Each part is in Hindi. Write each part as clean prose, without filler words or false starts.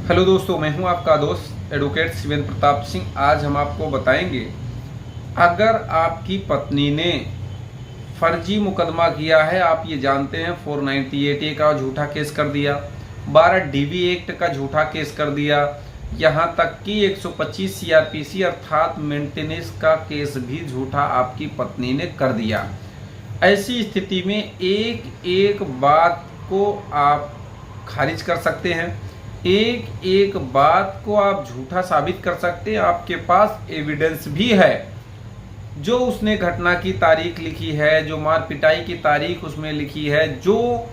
हेलो दोस्तों, मैं हूं आपका दोस्त एडवोकेट शिवेंद्र प्रताप सिंह। आज हम आपको बताएंगे, अगर आपकी पत्नी ने फर्जी मुकदमा किया है, आप ये जानते हैं 498A का झूठा केस कर दिया, 12 DV एक्ट का झूठा केस कर दिया, यहाँ तक कि 125 CRPC अर्थात मेंटेनेंस का केस भी झूठा आपकी पत्नी ने कर दिया। ऐसी स्थिति में एक एक बात को आप खारिज कर सकते हैं, एक एक बात को आप झूठा साबित कर सकते हैं। आपके पास एविडेंस भी है, जो उसने घटना की तारीख लिखी है, जो मार पिटाई की तारीख उसमें लिखी है, जो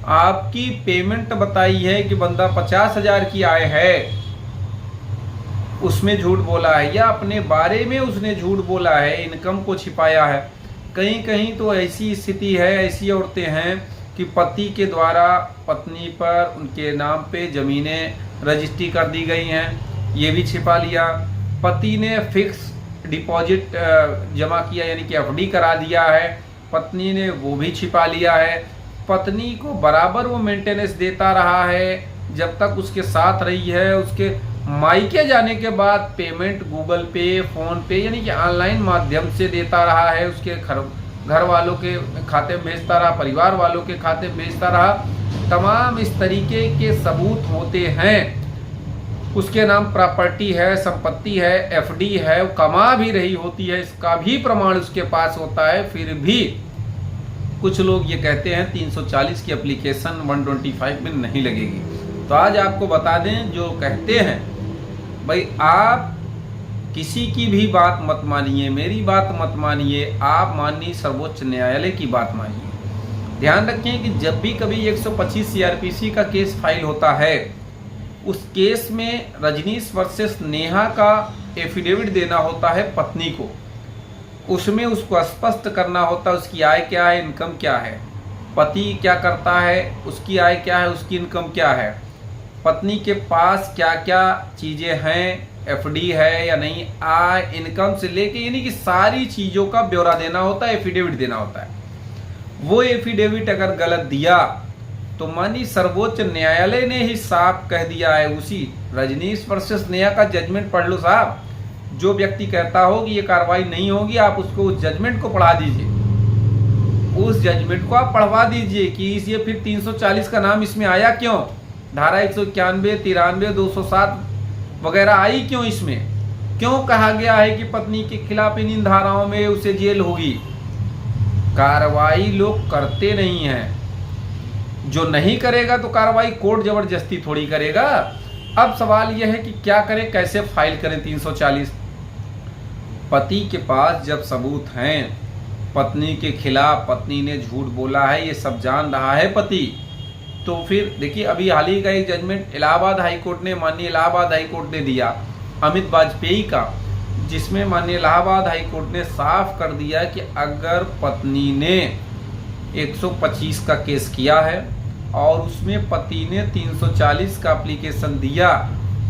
आपकी पेमेंट बताई है कि बंदा 50,000 की आय है, उसमें झूठ बोला है, या अपने बारे में उसने झूठ बोला है, इनकम को छिपाया है। कहीं कहीं तो ऐसी स्थिति है, ऐसी औरतें हैं कि पति के द्वारा पत्नी पर उनके नाम पे ज़मीनें रजिस्ट्री कर दी गई हैं, ये भी छिपा लिया। पति ने फिक्स डिपॉजिट जमा किया, यानी कि FD करा दिया है, पत्नी ने वो भी छिपा लिया है। पत्नी को बराबर वो मेंटेनेंस देता रहा है जब तक उसके साथ रही है। उसके मायके जाने के बाद पेमेंट गूगल पे, फ़ोन पे, यानी कि ऑनलाइन माध्यम से देता रहा है। उसके घर वालों के खाते में भेजता रहा, परिवार वालों के खाते में भेजता रहा। तमाम इस तरीके के सबूत होते हैं। उसके नाम प्रॉपर्टी है, संपत्ति है, FD है, वो कमा भी रही होती है, इसका भी प्रमाण उसके पास होता है। फिर भी कुछ लोग ये कहते हैं 340 की एप्लीकेशन 125 में नहीं लगेगी। तो आज आपको बता दें, जो कहते हैं भाई आप किसी की भी बात मत मानिए, मेरी बात मत मानिए, आप मानिए सर्वोच्च न्यायालय की बात मानिए। ध्यान रखें कि जब भी कभी 125 CRPC का केस फाइल होता है, उस केस में रजनीश वर्सेस नेहा का एफिडेविट देना होता है पत्नी को। उसमें उसको स्पष्ट करना होता है उसकी आय क्या है, इनकम क्या है, पति क्या करता है, उसकी आय क्या है, उसकी इनकम क्या है, पत्नी के पास क्या क्या चीज़ें हैं, FD है या नहीं, आय इनकम से लेके, यानी कि सारी चीज़ों का ब्यौरा देना होता है, एफिडेविट देना होता है। वो एफिडेविट अगर गलत दिया तो मानी सर्वोच्च न्यायालय ने ही साफ कह दिया है। उसी रजनीश वर्सेस नेहा का जजमेंट पढ़ लो साहब। जो व्यक्ति कहता हो कि ये कार्रवाई नहीं होगी, आप उसको उस जजमेंट को पढ़ा दीजिए, उस जजमेंट को आप पढ़वा दीजिए कि ये फिर 340 का नाम इसमें आया क्यों, धारा 191, 93, 207 वगैरह आई क्यों, इसमें क्यों कहा गया है कि पत्नी के खिलाफ इन धाराओं में उसे जेल होगी। कार्रवाई लोग करते नहीं हैं। जो नहीं करेगा तो कार्रवाई कोर्ट जबरदस्ती थोड़ी करेगा। अब सवाल यह है कि क्या करें, कैसे फाइल करें 340। पति के पास जब सबूत हैं, पत्नी के खिलाफ पत्नी ने झूठ बोला है, ये सब जान रहा है पति, तो फिर देखिए अभी हाल ही का एक जजमेंट इलाहाबाद हाईकोर्ट ने, माननीय इलाहाबाद हाईकोर्ट ने दिया अमित वाजपेयी का, जिसमें माननीय इलाहाबाद हाईकोर्ट ने साफ कर दिया कि अगर पत्नी ने 125 का केस किया है और उसमें पति ने 340 का एप्लीकेशन दिया,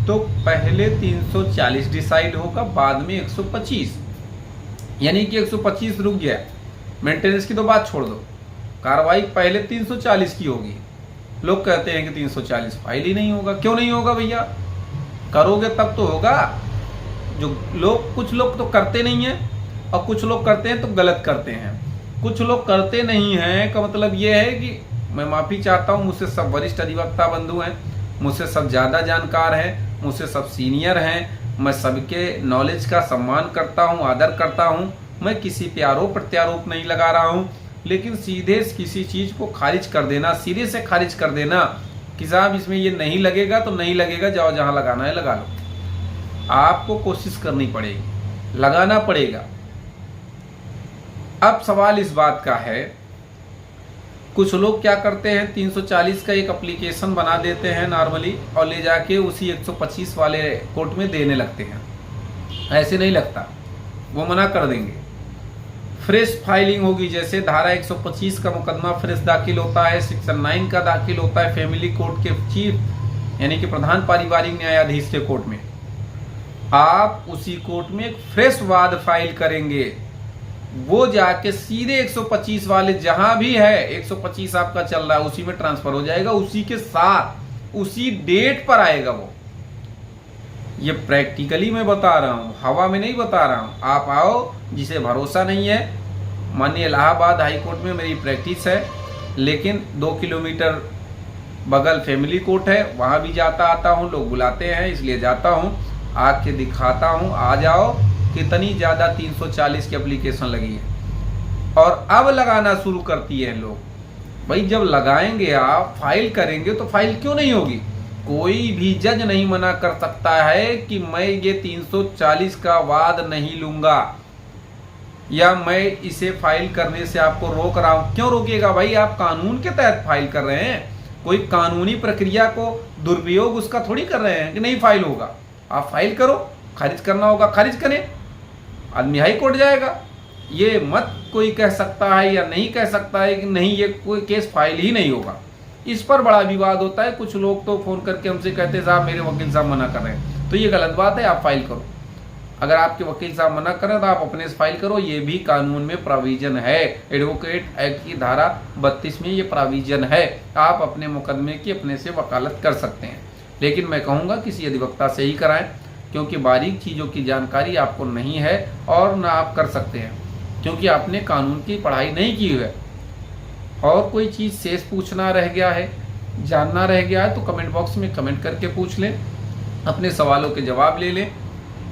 तो पहले 340 डिसाइड होगा, बाद में 125, यानी कि 125 रुक गया। मेंटेनेंस की तो बात छोड़ दो, कार्रवाई पहले 340 की होगी। लोग कहते हैं कि 340 फाइल ही नहीं होगा। क्यों नहीं होगा भैया, करोगे तब तो होगा। जो लोग, कुछ लोग तो करते नहीं हैं और कुछ लोग करते हैं तो गलत करते हैं। कुछ लोग करते नहीं हैं का मतलब ये है कि मैं माफ़ी चाहता हूँ, मुझसे सब वरिष्ठ अधिवक्ता बंधु हैं, मुझसे सब ज़्यादा जानकार हैं, मुझसे सब सीनियर हैं, मैं सबके नॉलेज का सम्मान करता हूँ, आदर करता हूँ। मैं किसी पे आरोप प्रत्यारोप नहीं लगा रहा हूँ, लेकिन सीधे किसी चीज़ को खारिज कर देना, सिरे से खारिज कर देना कि साहब इसमें ये नहीं लगेगा तो नहीं लगेगा, जाओ जहाँ लगाना है लगा लो। आपको कोशिश करनी पड़ेगी, लगाना पड़ेगा। अब सवाल इस बात का है, कुछ लोग क्या करते हैं, 340 का एक एप्लीकेशन बना देते हैं नॉर्मली और ले जाके उसी 125 वाले कोर्ट में देने लगते हैं। ऐसे नहीं लगता, वो मना कर देंगे। फ्रेश फाइलिंग होगी, जैसे धारा 125 का मुकदमा फ्रेश दाखिल होता है, सेक्शन 9 का दाखिल होता है फैमिली कोर्ट के चीफ यानी कि प्रधान पारिवारिक न्यायाधीश के कोर्ट में। आप उसी कोर्ट में एक फ्रेश वाद फाइल करेंगे, वो जाके सीधे 125 वाले जहां भी है 125 आपका चल रहा है उसी में ट्रांसफर हो जाएगा, उसी के साथ उसी डेट पर आएगा वो। ये प्रैक्टिकली मैं बता रहा हूँ, हवा में नहीं बता रहा हूँ। आप आओ, जिसे भरोसा नहीं है, माननीय इलाहाबाद हाई कोर्ट में मेरी प्रैक्टिस है, लेकिन 2 किलोमीटर बगल फैमिली कोर्ट है, वहाँ भी जाता आता हूँ, लोग बुलाते हैं इसलिए जाता हूँ, आके दिखाता हूँ। आ जाओ। कितनी ज़्यादा 340 की एप्लीकेशन लगी है और अब लगाना शुरू करती है लोग। भाई जब लगाएंगे, आप फाइल करेंगे तो फाइल क्यों नहीं होगी? कोई भी जज नहीं मना कर सकता है कि मैं ये 340 का वाद नहीं लूंगा या मैं इसे फाइल करने से आपको रोक रहा हूं। क्यों रोकेगा भाई? आप कानून के तहत फाइल कर रहे हैं, कोई कानूनी प्रक्रिया को दुरुपयोग उसका थोड़ी कर रहे हैं कि नहीं फाइल होगा। आप फाइल करो, खारिज करना होगा खारिज करें, आदमी हाई कोर्ट जाएगा। ये मत कोई कह सकता है या नहीं कह सकता है कि नहीं ये कोई केस फाइल ही नहीं होगा। इस पर बड़ा विवाद होता है। कुछ लोग तो फोन करके हमसे कहते हैं साहब मेरे वकील साहब मना कर रहे हैं, तो ये गलत बात है। आप फाइल करो, अगर आपके वकील साहब मना करें तो आप अपने से फाइल करो। ये भी कानून में प्रोविजन है, एडवोकेट एक्ट की धारा 32 में ये प्रोविजन है। आप अपने मुकदमे की अपने से वकालत कर सकते हैं, लेकिन मैं कहूँगा किसी अधिवक्ता से ही कराएं, क्योंकि बारीक चीज़ों की जानकारी आपको नहीं है और ना आप कर सकते हैं, क्योंकि आपने कानून की पढ़ाई नहीं की है। और कोई चीज़ शेष पूछना रह गया है, जानना रह गया है, तो कमेंट बॉक्स में कमेंट करके पूछ लें, अपने सवालों के जवाब ले लें,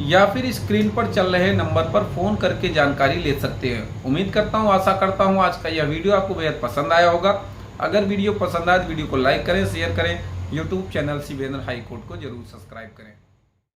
या फिर स्क्रीन पर चल रहे नंबर पर फ़ोन करके जानकारी ले सकते हैं। उम्मीद करता हूँ, आशा करता हूँ आज का यह वीडियो आपको बेहद पसंद आया होगा। अगर वीडियो पसंद आए तो वीडियो को लाइक करें, शेयर करें, YouTube channel Shivendra high court को जरूर सब्सक्राइब करें।